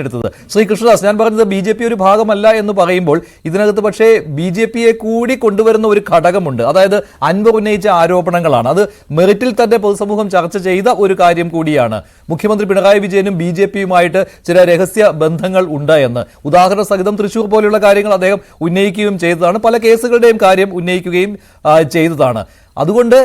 എടുത്തത്. ശ്രീ കൃഷ്ണദാസ്, ഞാൻ പറഞ്ഞത് BJP ഒരു ഭാഗമല്ല എന്ന് പറയുമ്പോൾ ഇതിനകത്ത് പക്ഷേ BJPയെ കൂടി കൊണ്ടുവരുന്ന ഒരു ഘടകമുണ്ട്. അതായത് അൻവർ ഉന്നയിച്ച ആരോപണങ്ങളാണ്. അത് മെറിറ്റിൽ തന്നെ പൊതുസമൂഹം ചർച്ച ചെയ്ത ഒരു കാര്യം കൂടിയാണ്. മുഖ്യമന്ത്രി പിണറായി വിജയനും BJPയുമായിട്ട് ചില രഹസ്യ ബന്ധങ്ങൾ ഉണ്ട് എന്ന്. ഉദാഹരണ സഹിതം തൃശൂർ പോലെയുള്ള കാര്യങ്ങൾ അദ്ദേഹം ഉന്നയിക്കുകയും ചെയ്തതാണ്. പല കേസുകളുടെയും കാര്യം ഉന്നയിക്കുകയും ചെയ്തതാണ്. അതുകൊണ്ട്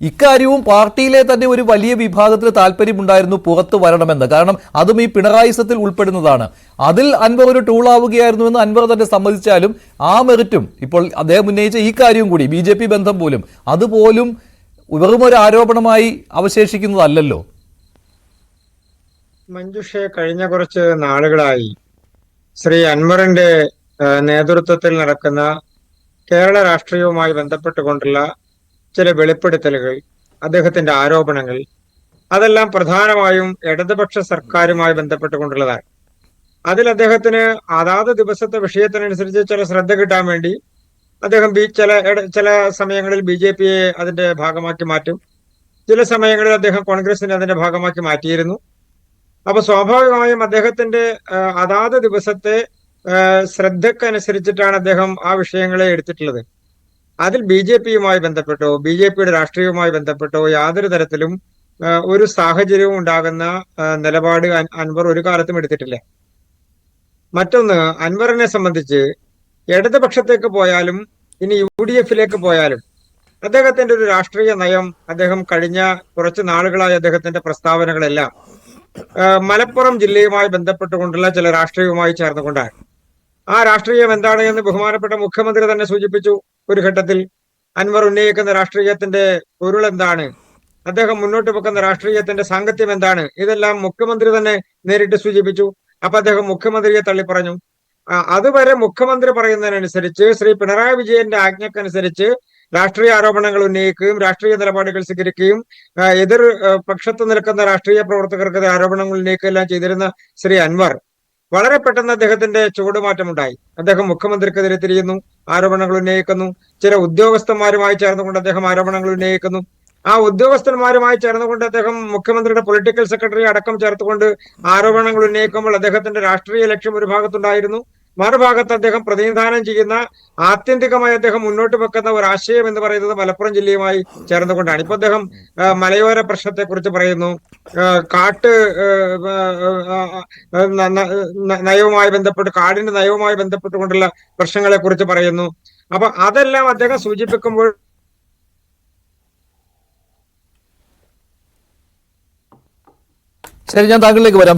ഇക്കാര്യവും പാർട്ടിയിലെ തന്നെ ഒരു വലിയ വിഭാഗത്തിന് താല്പര്യമുണ്ടായിരുന്നു പുറത്തു വരണമെന്ന്. കാരണം അതും ഈ പിണറായിസത്തിൽ ഉൾപ്പെടുന്നതാണ്. അതിൽ അൻവർ ഒരു ടൂളാവുകയായിരുന്നു എന്ന് അൻവർ തന്നെ സമ്മതിച്ചാലും ആ മെറിറ്റും ഇപ്പോൾ അദ്ദേഹം ഉന്നയിച്ച ഈ കാര്യവും കൂടി BJP ബന്ധം പോലും അതുപോലും വെറും ഒരു ആരോപണമായി അവശേഷിക്കുന്നതല്ലല്ലോ. മഞ്ജുഷെ, കഴിഞ്ഞ കുറച്ച് നാളുകളായി ശ്രീ അൻവറിന്റെ നേതൃത്വത്തിൽ നടക്കുന്ന കേരള രാഷ്ട്രീയവുമായി ബന്ധപ്പെട്ടുകൊണ്ടുള്ള ചില വെളിപ്പെടുത്തലുകൾ, അദ്ദേഹത്തിന്റെ ആരോപണങ്ങൾ, അതെല്ലാം പ്രധാനമായും ഇടതുപക്ഷ സർക്കാരുമായി ബന്ധപ്പെട്ടുകൊണ്ടുള്ളതാണ്. അതിൽ അദ്ദേഹത്തിന് അതാത് ദിവസത്തെ വിഷയത്തിനനുസരിച്ച് ചില ശ്രദ്ധ കിട്ടാൻ വേണ്ടി അദ്ദേഹം ചില സമയങ്ങളിൽ BJPയെ അതിന്റെ ഭാഗമാക്കി മാറ്റും, ചില സമയങ്ങളിൽ അദ്ദേഹം കോൺഗ്രസിനെ അതിന്റെ ഭാഗമാക്കി മാറ്റിയിരുന്നു. അപ്പൊ സ്വാഭാവികമായും അദ്ദേഹത്തിന്റെ അതാത് ദിവസത്തെ ശ്രദ്ധക്കനുസരിച്ചിട്ടാണ് അദ്ദേഹം ആ വിഷയങ്ങളെ എടുത്തിട്ടുള്ളത്. അതിൽ BJPയുമായി ബന്ധപ്പെട്ടോ BJPയുടെ രാഷ്ട്രീയവുമായി ബന്ധപ്പെട്ടോ യാതൊരു തരത്തിലും ഒരു സാഹചര്യവും ഉണ്ടാകുന്ന നിലപാട് അൻവർ ഒരു കാലത്തും എടുത്തിട്ടില്ല. മറ്റൊന്ന്, അൻവറിനെ സംബന്ധിച്ച് ഇടതുപക്ഷത്തേക്ക് പോയാലും ഇനി UDFിലേക്ക് പോയാലും അദ്ദേഹത്തിന്റെ ഒരു രാഷ്ട്രീയ നയം, അദ്ദേഹം കഴിഞ്ഞ കുറച്ച് നാളുകളായി അദ്ദേഹത്തിന്റെ പ്രസ്താവനകളെല്ലാം മലപ്പുറം ജില്ലയുമായി ബന്ധപ്പെട്ടുകൊണ്ടുള്ള ചില രാഷ്ട്രീയവുമായി ചേർന്നുകൊണ്ടാണ്. ആ രാഷ്ട്രീയം എന്താണ് എന്ന് ബഹുമാനപ്പെട്ട മുഖ്യമന്ത്രി തന്നെ സൂചിപ്പിച്ചു. ഒരു ഘട്ടത്തിൽ അൻവർ ഉന്നയിക്കുന്ന രാഷ്ട്രീയത്തിന്റെ പൊരുൾ എന്താണ്, അദ്ദേഹം മുന്നോട്ട് വെക്കുന്ന രാഷ്ട്രീയത്തിന്റെ സാങ്കത്യം എന്താണ്, ഇതെല്ലാം മുഖ്യമന്ത്രി തന്നെ നേരിട്ട് സൂചിപ്പിച്ചു. അപ്പൊ അദ്ദേഹം മുഖ്യമന്ത്രിയെ തള്ളിപ്പറഞ്ഞു. അതുവരെ മുഖ്യമന്ത്രി പറയുന്നതിനനുസരിച്ച്, ശ്രീ പിണറായി വിജയന്റെ ആജ്ഞക്കനുസരിച്ച് രാഷ്ട്രീയ ആരോപണങ്ങൾ ഉന്നയിക്കുകയും രാഷ്ട്രീയ നിലപാടുകൾ സ്വീകരിക്കുകയും എതിർ പക്ഷത്ത് നിൽക്കുന്ന രാഷ്ട്രീയ പ്രവർത്തകർക്ക് ആരോപണങ്ങൾ ഉന്നയിക്കുകയെല്ലാം ചെയ്തിരുന്ന ശ്രീ അൻവർ വളരെ പെട്ടെന്ന് അദ്ദേഹത്തിന്റെ ചുവടുമാറ്റമുണ്ടായി. അദ്ദേഹം മുഖ്യമന്ത്രിക്കെതിരെ തിരിയുന്നു, ആരോപണങ്ങൾ ഉന്നയിക്കുന്നു. ചില ഉദ്യോഗസ്ഥന്മാരുമായി ചേർന്നുകൊണ്ട് അദ്ദേഹം ആരോപണങ്ങൾ ഉന്നയിക്കുന്നു. ആ ഉദ്യോഗസ്ഥന്മാരുമായി ചേർന്നുകൊണ്ട് അദ്ദേഹം മുഖ്യമന്ത്രിയുടെ പൊളിറ്റിക്കൽ സെക്രട്ടറി അടക്കം ചേർത്തുകൊണ്ട് ആരോപണങ്ങൾ ഉന്നയിക്കുമ്പോൾ അദ്ദേഹത്തിന്റെ രാഷ്ട്രീയ ലക്ഷ്യം ഒരു ഭാഗത്തുണ്ടായിരുന്നു. മറുഭാഗത്ത് അദ്ദേഹം പ്രതിനിധാനം ചെയ്യുന്ന, ആത്യന്തികമായി അദ്ദേഹം മുന്നോട്ട് വെക്കുന്ന ഒരു ആശയം എന്ന് പറയുന്നത് മലപ്പുറം ജില്ലയുമായി ചേർന്നുകൊണ്ടാണ്. ഇപ്പൊ അദ്ദേഹം മലയോര പ്രശ്നത്തെ കുറിച്ച് പറയുന്നു, കാട്ട് നയവുമായി ബന്ധപ്പെട്ട്, കാടിന്റെ നയവുമായി ബന്ധപ്പെട്ടുകൊണ്ടുള്ള പ്രശ്നങ്ങളെ കുറിച്ച് പറയുന്നു. അപ്പൊ അതെല്ലാം അദ്ദേഹം സൂചിപ്പിക്കുമ്പോൾ ശരി, ഞാൻ താങ്കളിലേക്ക് വരാം.